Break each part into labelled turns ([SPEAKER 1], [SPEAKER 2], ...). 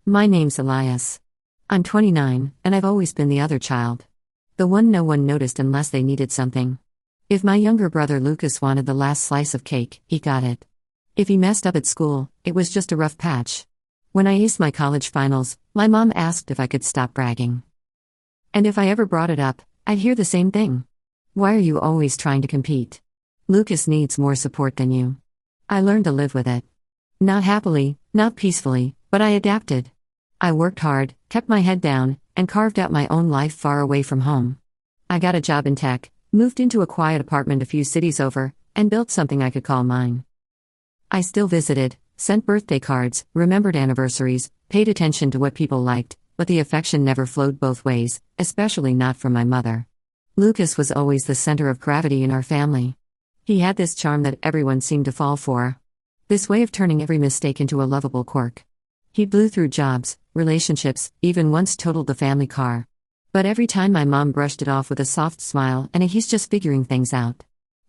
[SPEAKER 1] My name's Elias. I'm 29, and I've always been the other child. The one no one noticed unless they needed something. If my younger brother Lucas wanted the last slice of cake, he got it. If he messed up at school, it was just a rough patch. When I aced my college finals, my mom asked if I could stop bragging. And if I ever brought it up, I'd hear the same thing. Why are you always trying to compete? Lucas needs more support than you. I learned to live with it. Not happily, not peacefully, but I adapted. I worked hard, kept my head down, and carved out my own life far away from home. I got a job in tech, moved into a quiet apartment a few cities over, and built something I could call mine. I still visited, sent birthday cards, remembered anniversaries, paid attention to what people liked, but the affection never flowed both ways, especially not from my mother. Lucas was always the center of gravity in our family. He had this charm that everyone seemed to fall for. This way of turning every mistake into a lovable quirk. He blew through jobs, relationships, even once totaled the family car. But every time my mom brushed it off with a soft smile and he's just figuring things out.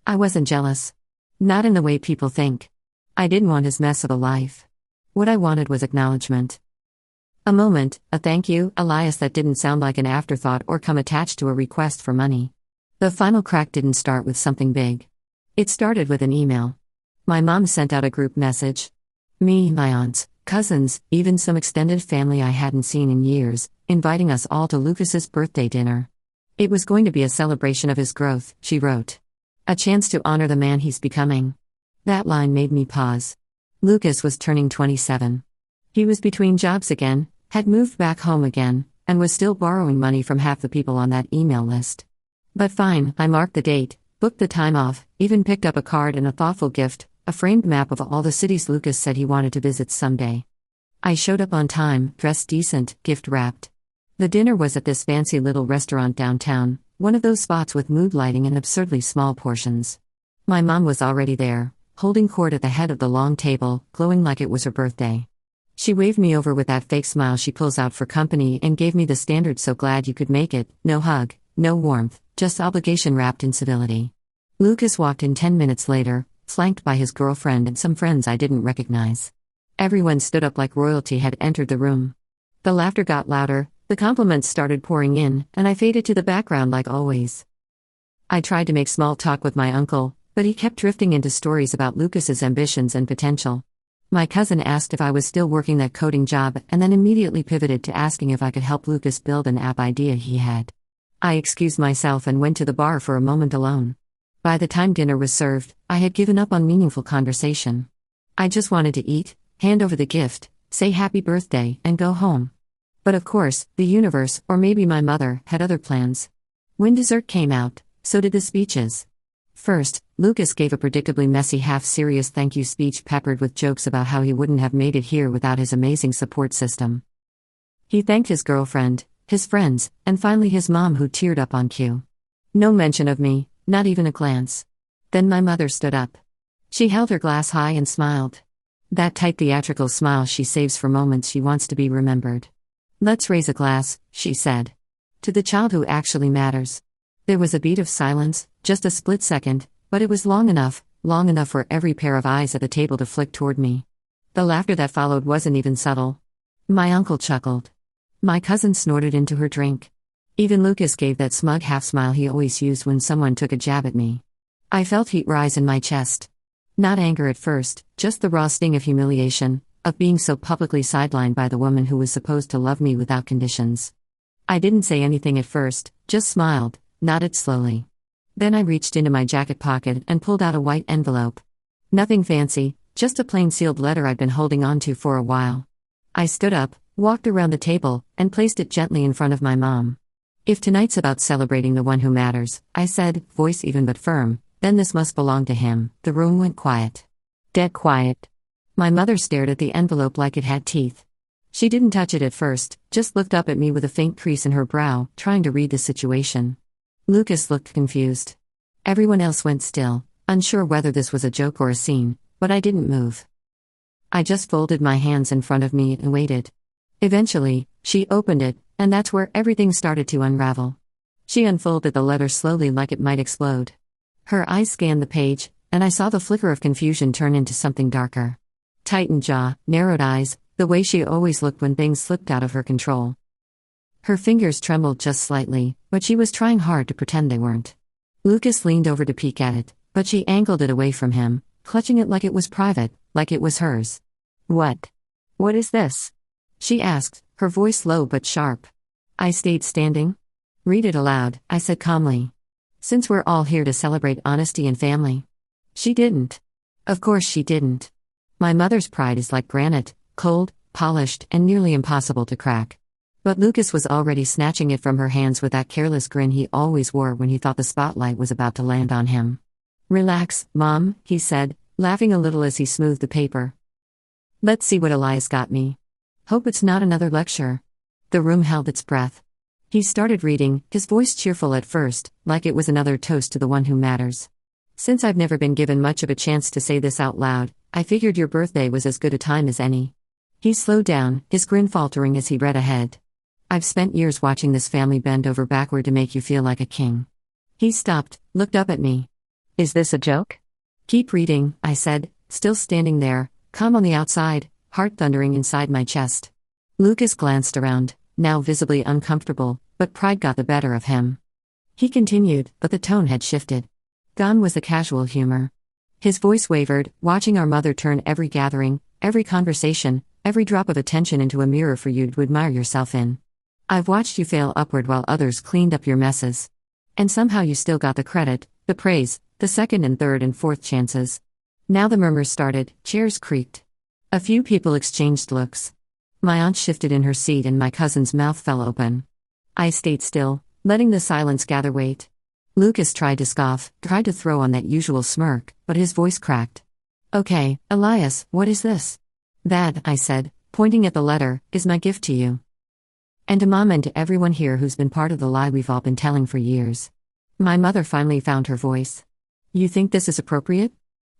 [SPEAKER 1] I wasn't jealous. Not in the way people think. I didn't want his mess of a life. What I wanted was acknowledgement. A moment, a thank you, Elias, that didn't sound like an afterthought or come attached to a request for money. The final crack didn't start with something big. It started with an email. My mom sent out a group message. Me, my aunts, cousins, even some extended family I hadn't seen in years, inviting us all to Lucas's birthday dinner. It was going to be a celebration of his growth, she wrote. A chance to honor the man he's becoming. That line made me pause. Lucas was turning 27. He was between jobs again, had moved back home again, and was still borrowing money from half the people on that email list. But fine, I marked the date, booked the time off, even picked up a card and a thoughtful gift, a framed map of all the cities Lucas said he wanted to visit someday. I showed up on time, dressed decent, gift-wrapped. The dinner was at this fancy little restaurant downtown, one of those spots with mood lighting and absurdly small portions. My mom was already there, holding court at the head of the long table, glowing like it was her birthday. She waved me over with that fake smile she pulls out for company and gave me the standard "so glad you could make it," no hug, no warmth, just obligation wrapped in civility. Lucas walked in 10 minutes later, flanked by his girlfriend and some friends I didn't recognize. Everyone stood up like royalty had entered the room. The laughter got louder, the compliments started pouring in, and I faded to the background like always. I tried to make small talk with my uncle, but he kept drifting into stories about Lucas's ambitions and potential. My cousin asked if I was still working that coding job and then immediately pivoted to asking if I could help Lucas build an app idea he had. I excused myself and went to the bar for a moment alone. By the time dinner was served, I had given up on meaningful conversation. I just wanted to eat, hand over the gift, say happy birthday, and go home. But of course, the universe, or maybe my mother, had other plans. When dessert came out, so did the speeches. First, Lucas gave a predictably messy half-serious thank you speech peppered with jokes about how he wouldn't have made it here without his amazing support system. He thanked his girlfriend, his friends, and finally his mom, who teared up on cue. No mention of me, not even a glance. Then my mother stood up. She held her glass high and smiled. That tight theatrical smile she saves for moments she wants to be remembered. "Let's raise a glass," she said. "To the child who actually matters." There was a beat of silence, just a split second, but it was long enough for every pair of eyes at the table to flick toward me. The laughter that followed wasn't even subtle. My uncle chuckled. My cousin snorted into her drink. Even Lucas gave that smug half-smile he always used when someone took a jab at me. I felt heat rise in my chest. Not anger at first, just the raw sting of humiliation, of being so publicly sidelined by the woman who was supposed to love me without conditions. I didn't say anything at first, just smiled, nodded slowly. Then I reached into my jacket pocket and pulled out a white envelope. Nothing fancy, just a plain sealed letter I'd been holding on to for a while. I stood up, walked around the table, and placed it gently in front of my mom. "If tonight's about celebrating the one who matters," I said, voice even but firm, "then this must belong to him." The room went quiet. Dead quiet. My mother stared at the envelope like it had teeth. She didn't touch it at first, just looked up at me with a faint crease in her brow, trying to read the situation. Lucas looked confused. Everyone else went still, unsure whether this was a joke or a scene, but I didn't move. I just folded my hands in front of me and waited. Eventually, she opened it, and that's where everything started to unravel. She unfolded the letter slowly like it might explode. Her eyes scanned the page, and I saw the flicker of confusion turn into something darker. Tightened jaw, narrowed eyes, The way she always looked when things slipped out of her control. Her fingers trembled just slightly, but she was trying hard to pretend they weren't. Lucas leaned over to peek at it, but she angled it away from him, clutching it like it was private, like it was hers. "What? What is this?" she asked, her voice low but sharp. I stayed standing. "Read it aloud," I said calmly. "Since we're all here to celebrate honesty and family." She didn't. Of course she didn't. My mother's pride is like granite, cold, polished, and nearly impossible to crack. But Lucas was already snatching it from her hands with that careless grin he always wore when he thought the spotlight was about to land on him. "Relax, Mom," he said, laughing a little as he smoothed the paper. "Let's see what Elias got me. Hope it's not another lecture." The room held its breath. He started reading, his voice cheerful at first, like it was another toast to the one who matters. "Since I've never been given much of a chance to say this out loud, I figured your birthday was as good a time as any." He slowed down, his grin faltering as he read ahead. "I've spent years watching this family bend over backward to make you feel like a king." He stopped, looked up at me. "Is this a joke?" "Keep reading," I said, still standing there, calm on the outside, heart thundering inside my chest. Lucas glanced around, now visibly uncomfortable, but pride got the better of him. He continued, but the tone had shifted. Gone was the casual humor. His voice wavered, watching our mother turn every gathering, every conversation, every drop of attention into a mirror for you to admire yourself in. "I've watched you fail upward while others cleaned up your messes. And somehow you still got the credit, the praise, the second and third and fourth chances." Now the murmurs started, chairs creaked. A few people exchanged looks. My aunt shifted in her seat and my cousin's mouth fell open. I stayed still, letting the silence gather weight. Lucas tried to scoff, tried to throw on that usual smirk, but his voice cracked. "Okay, Elias, what is this?" "That," I said, pointing at the letter, "is my gift to you. And to Mom and to everyone here who's been part of the lie we've all been telling for years." My mother finally found her voice. "You think this is appropriate?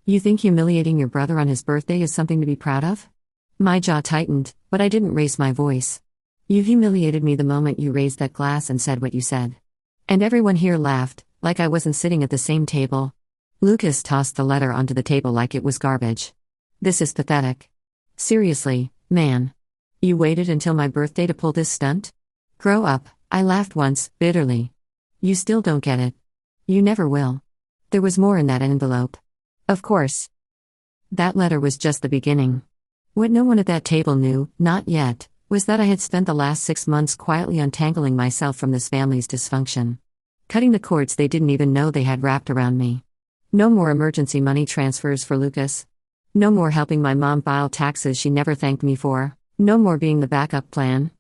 [SPEAKER 1] You think humiliating your brother on his birthday is something to be proud of?" My jaw tightened, but I didn't raise my voice. "You humiliated me the moment you raised that glass and said what you said." And everyone here laughed, like I wasn't sitting at the same table. Lucas tossed the letter onto the table like it was garbage. "This is pathetic. Seriously, man. You waited until my birthday to pull this stunt? Grow up," I laughed once, bitterly. "You still don't get it. You never will." There was more in that envelope. Of course. That letter was just the beginning. What no one at that table knew, not yet, was that I had spent the last 6 months quietly untangling myself from this family's dysfunction. Cutting the cords they didn't even know they had wrapped around me. No more emergency money transfers for Lucas. No more helping my mom file taxes she never thanked me for. No more being the backup plan.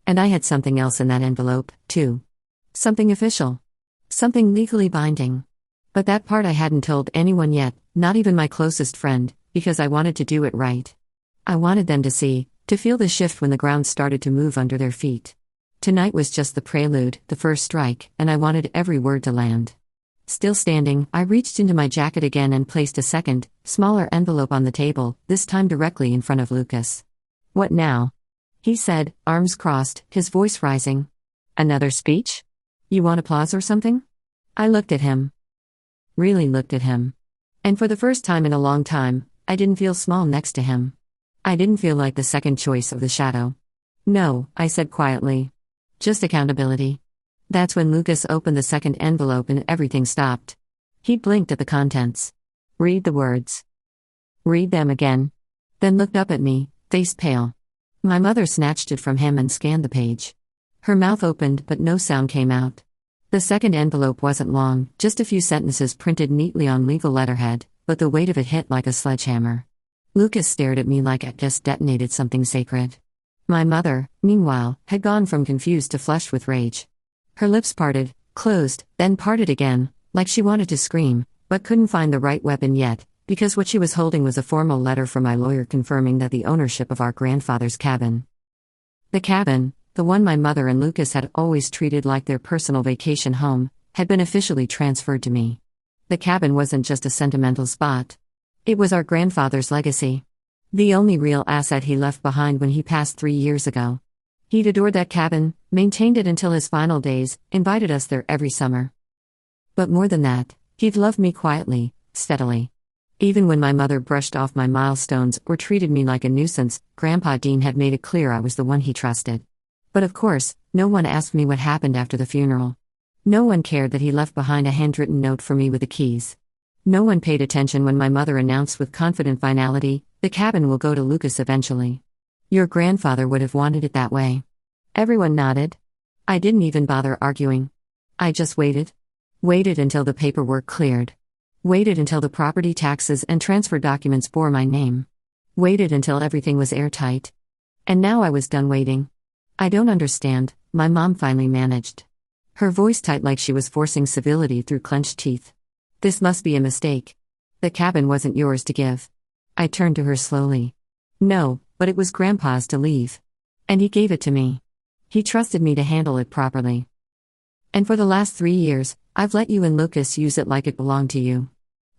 [SPEAKER 1] And I had something else in that envelope, too. Something official. Something legally binding. But that part I hadn't told anyone yet, not even my closest friend, because I wanted to do it right. I wanted them to see, to feel the shift when the ground started to move under their feet. Tonight was just the prelude, the first strike, and I wanted every word to land. Still standing, I reached into my jacket again and placed a second, smaller envelope on the table, this time directly in front of Lucas. "What now?" he said, arms crossed, his voice rising. "Another speech? You want applause or something?" I looked at him. Really looked at him. And for the first time in a long time, I didn't feel small next to him. I didn't feel like the second choice of the shadow. "No," I said quietly. "Just accountability." That's when Lucas opened the second envelope and everything stopped. He blinked at the contents. "Read the words." "Read them again." Then looked up at me, face pale. My mother snatched it from him and scanned the page. Her mouth opened but no sound came out. The second envelope wasn't long, just a few sentences printed neatly on legal letterhead, but the weight of it hit like a sledgehammer. Lucas stared at me like I'd just detonated something sacred. My mother, meanwhile, had gone from confused to flushed with rage. Her lips parted, closed, then parted again, like she wanted to scream, but couldn't find the right weapon yet, because what she was holding was a formal letter from my lawyer confirming that the ownership of our grandfather's cabin. The cabin, the one my mother and Lucas had always treated like their personal vacation home, had been officially transferred to me. The cabin wasn't just a sentimental spot. It was our grandfather's legacy. The only real asset he left behind when he passed 3 years ago. He'd adored that cabin, maintained it until his final days, invited us there every summer. But more than that, he'd loved me quietly, steadily. Even when my mother brushed off my milestones or treated me like a nuisance, Grandpa Dean had made it clear I was the one he trusted. But of course, no one asked me what happened after the funeral. No one cared that he left behind a handwritten note for me with the keys. No one paid attention when my mother announced with confident finality, "The cabin will go to Lucas eventually. Your grandfather would have wanted it that way." Everyone nodded. I didn't even bother arguing. I just waited. Waited until the paperwork cleared. Waited until the property taxes and transfer documents bore my name. Waited until everything was airtight. And now I was done waiting. "I don't understand," my mom finally managed. Her voice tight like she was forcing civility through clenched teeth. "This must be a mistake. The cabin wasn't yours to give." I turned to her slowly. "No, but it was Grandpa's to leave. And he gave it to me. He trusted me to handle it properly. And for the last 3 years, I've let you and Lucas use it like it belonged to you.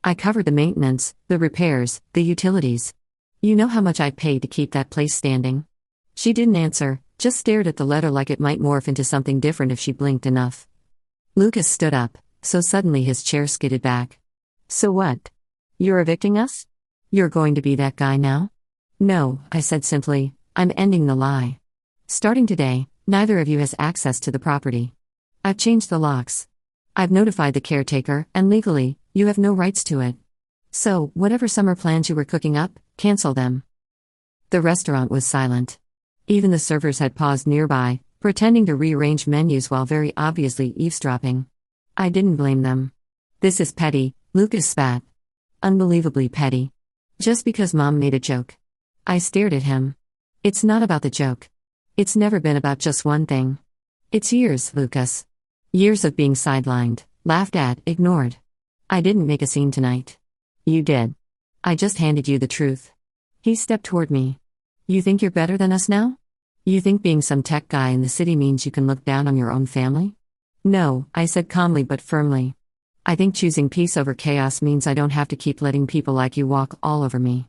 [SPEAKER 1] I covered the maintenance, the repairs, the utilities. You know how much I paid to keep that place standing?" She didn't answer, just stared at the letter like it might morph into something different if she blinked enough. Lucas stood up, so suddenly his chair skidded back. "So what? You're evicting us? You're going to be that guy now?" "No," I said simply, "I'm ending the lie. Starting today, neither of you has access to the property. I've changed the locks. I've notified the caretaker, and legally, you have no rights to it. So, whatever summer plans you were cooking up, cancel them." The restaurant was silent. Even the servers had paused nearby, pretending to rearrange menus while very obviously eavesdropping. I didn't blame them. "This is petty," Lucas spat. "Unbelievably petty. Just because Mom made a joke." I stared at him. "It's not about the joke. It's never been about just one thing. It's years, Lucas. Years of being sidelined, laughed at, ignored. I didn't make a scene tonight. You did. I just handed you the truth." He stepped toward me. "You think you're better than us now? You think being some tech guy in the city means you can look down on your own family?" "No," I said calmly but firmly. "I think choosing peace over chaos means I don't have to keep letting people like you walk all over me."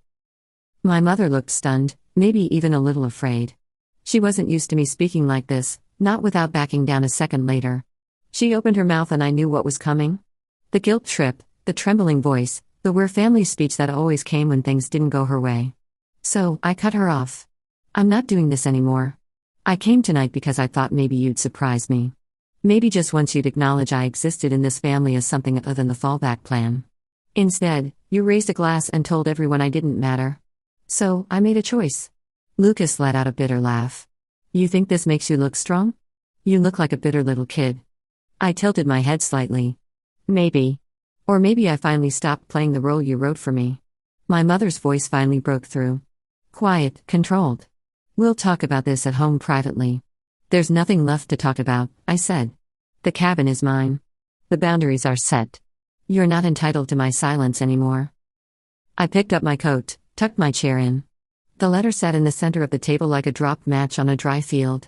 [SPEAKER 1] My mother looked stunned, maybe even a little afraid. She wasn't used to me speaking like this, not without backing down a second later. She opened her mouth and I knew what was coming. The guilt trip, the trembling voice, the we're family speech that always came when things didn't go her way. So, I cut her off. "I'm not doing this anymore. I came tonight because I thought maybe you'd surprise me. Maybe just once you'd acknowledge I existed in this family as something other than the fallback plan. Instead, you raised a glass and told everyone I didn't matter. So, I made a choice." Lucas let out a bitter laugh. "You think this makes you look strong? You look like a bitter little kid." I tilted my head slightly. "Maybe. Or maybe I finally stopped playing the role you wrote for me." My mother's voice finally broke through. Quiet, controlled. "We'll talk about this at home privately." "There's nothing left to talk about," I said. "The cabin is mine. The boundaries are set. You're not entitled to my silence anymore." I picked up my coat, tucked my chair in. The letter sat in the center of the table like a dropped match on a dry field.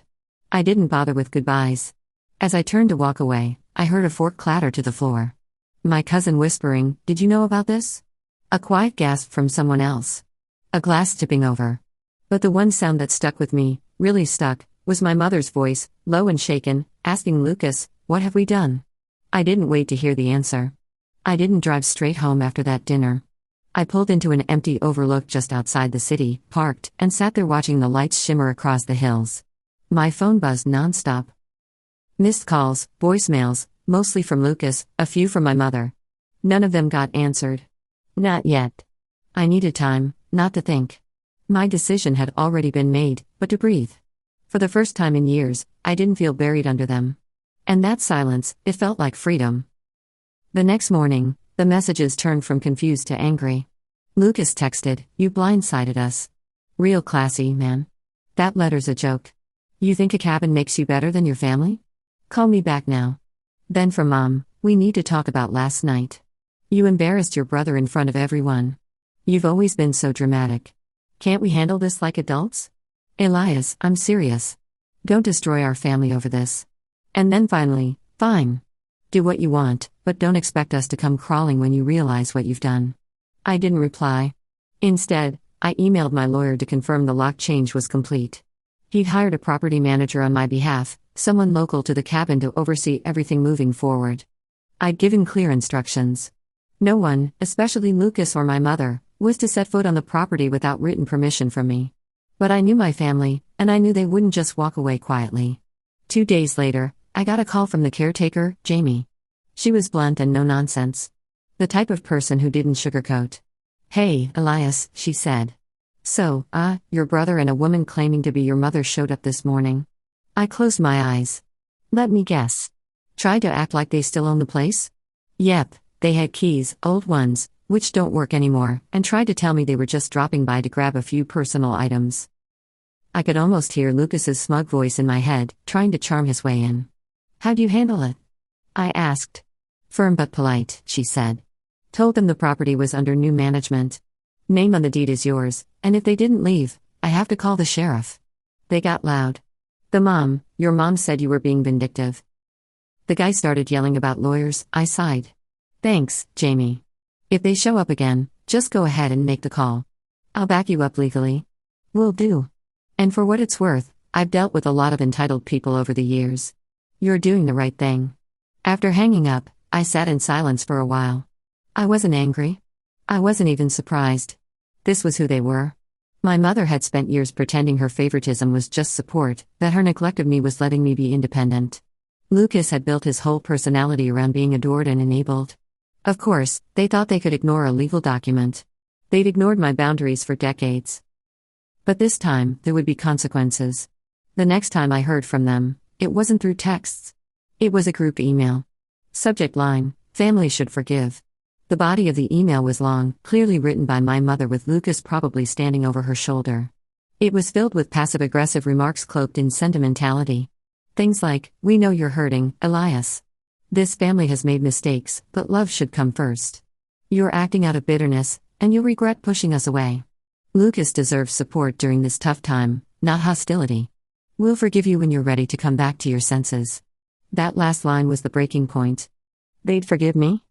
[SPEAKER 1] I didn't bother with goodbyes. As I turned to walk away, I heard a fork clatter to the floor. My cousin whispering, "Did you know about this?" A quiet gasp from someone else. A glass tipping over. But the one sound that stuck with me, really stuck, was my mother's voice, low and shaken, asking Lucas, "What have we done?" I didn't wait to hear the answer. I didn't drive straight home after that dinner. I pulled into an empty overlook just outside the city, parked, and sat there watching the lights shimmer across the hills. My phone buzzed nonstop. Missed calls, voicemails, mostly from Lucas, a few from my mother. None of them got answered. Not yet. I needed time, not to think. My decision had already been made, but to breathe. For the first time in years, I didn't feel buried under them. And that silence, it felt like freedom. The next morning, the messages turned from confused to angry. Lucas texted, "You blindsided us. Real classy, man. That letter's a joke. You think a cabin makes you better than your family? Call me back now." Then from Mom, "We need to talk about last night. You embarrassed your brother in front of everyone. You've always been so dramatic. Can't we handle this like adults? Elias, I'm serious. Don't destroy our family over this." And then finally, "Fine. Do what you want, but don't expect us to come crawling when you realize what you've done." I didn't reply. Instead, I emailed my lawyer to confirm the lock change was complete. He'd hired a property manager on my behalf, someone local to the cabin to oversee everything moving forward. I'd given clear instructions. No one, especially Lucas or my mother, was to set foot on the property without written permission from me. But I knew my family, and I knew they wouldn't just walk away quietly. 2 days later, I got a call from the caretaker, Jamie. She was blunt and no nonsense. The type of person who didn't sugarcoat. "Hey, Elias," she said. "So, your brother and a woman claiming to be your mother showed up this morning." I closed my eyes. "Let me guess. Tried to act like they still own the place?" "Yep, they had keys, old ones, which don't work anymore, and tried to tell me they were just dropping by to grab a few personal items." I could almost hear Lucas's smug voice in my head, trying to charm his way in. "How'd you handle it?" I asked. "Firm but polite," she said. "Told them the property was under new management. Name on the deed is yours, and if they didn't leave, I have to call the sheriff." They got loud. Your mom said you were being vindictive." The guy started yelling about lawyers. I sighed. "Thanks, Jamie. If they show up again, just go ahead and make the call. I'll back you up legally." "Will do. And for what it's worth, I've dealt with a lot of entitled people over the years. You're doing the right thing." After hanging up, I sat in silence for a while. I wasn't angry. I wasn't even surprised. This was who they were. My mother had spent years pretending her favoritism was just support, that her neglect of me was letting me be independent. Lucas had built his whole personality around being adored and enabled. Of course, they thought they could ignore a legal document. They'd ignored my boundaries for decades. But this time, there would be consequences. The next time I heard from them, it wasn't through texts. It was a group email. Subject line: "Family should forgive." The body of the email was long, clearly written by my mother with Lucas probably standing over her shoulder. It was filled with passive-aggressive remarks cloaked in sentimentality. Things like, "We know you're hurting, Elias. This family has made mistakes, but love should come first. You're acting out of bitterness, and you'll regret pushing us away. Lucas deserves support during this tough time, not hostility. We'll forgive you when you're ready to come back to your senses." That last line was the breaking point. They'd forgive me?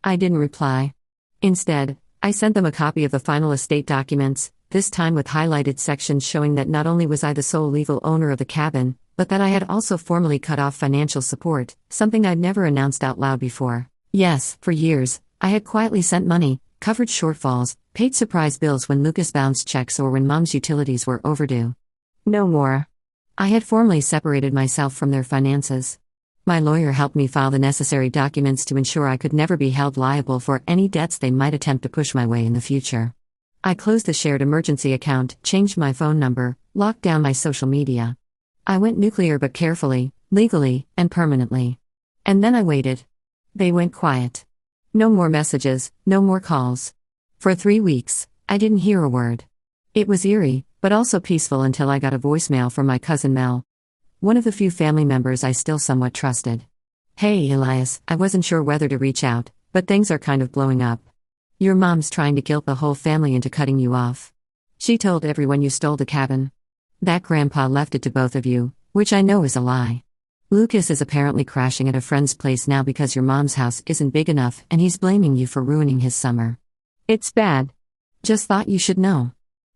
[SPEAKER 1] I didn't reply. Instead, I sent them a copy of the final estate documents, this time with highlighted sections showing that not only was I the sole legal owner of the cabin, but that I had also formally cut off financial support, something I'd never announced out loud before. Yes, for years, I had quietly sent money, covered shortfalls, paid surprise bills when Lucas bounced checks or when Mom's utilities were overdue. No more. I had formally separated myself from their finances. My lawyer helped me file the necessary documents to ensure I could never be held liable for any debts they might attempt to push my way in the future. I closed the shared emergency account, changed my phone number, locked down my social media. I went nuclear but carefully, legally, and permanently. And then I waited. They went quiet. No more messages, no more calls. For 3 weeks, I didn't hear a word. It was eerie, but also peaceful until I got a voicemail from my cousin Mel, one of the few family members I still somewhat trusted. "Hey, Elias, I wasn't sure whether to reach out, but things are kind of blowing up. Your mom's trying to guilt the whole family into cutting you off. She told everyone you stole the cabin. That grandpa left it to both of you, which I know is a lie. Lucas is apparently crashing at a friend's place now because your mom's house isn't big enough and he's blaming you for ruining his summer. It's bad. Just thought you should know.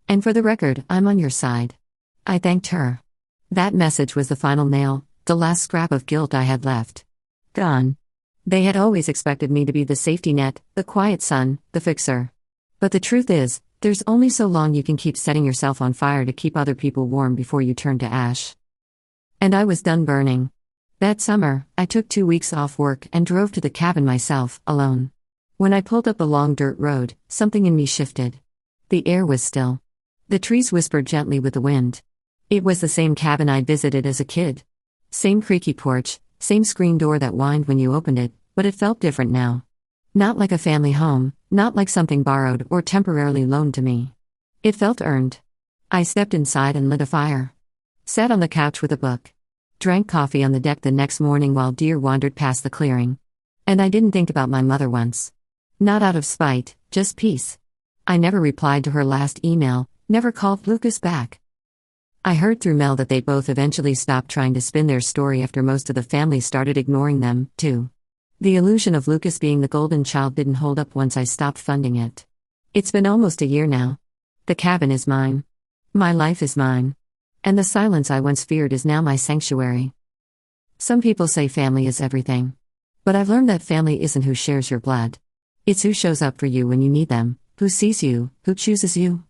[SPEAKER 1] And for the record, I'm on your side." I thanked her. That message was the final nail, the last scrap of guilt I had left. Gone. They had always expected me to be the safety net, the quiet son, the fixer. But the truth is, there's only so long you can keep setting yourself on fire to keep other people warm before you turn to ash. And I was done burning. That summer, I took 2 weeks off work and drove to the cabin myself, alone. When I pulled up the long dirt road, something in me shifted. The air was still. The trees whispered gently with the wind. It was the same cabin I'd visited as a kid. Same creaky porch, same screen door that whined when you opened it, but it felt different now. Not like a family home, not like something borrowed or temporarily loaned to me. It felt earned. I stepped inside and lit a fire. Sat on the couch with a book. Drank coffee on the deck the next morning while deer wandered past the clearing. And I didn't think about my mother once. Not out of spite, just peace. I never replied to her last email, never called Lucas back. I heard through Mel that they both eventually stopped trying to spin their story after most of the family started ignoring them, too. The illusion of Lucas being the golden child didn't hold up once I stopped funding it. It's been almost a year now. The cabin is mine. My life is mine. And the silence I once feared is now my sanctuary. Some people say family is everything. But I've learned that family isn't who shares your blood. It's who shows up for you when you need them, who sees you, who chooses you.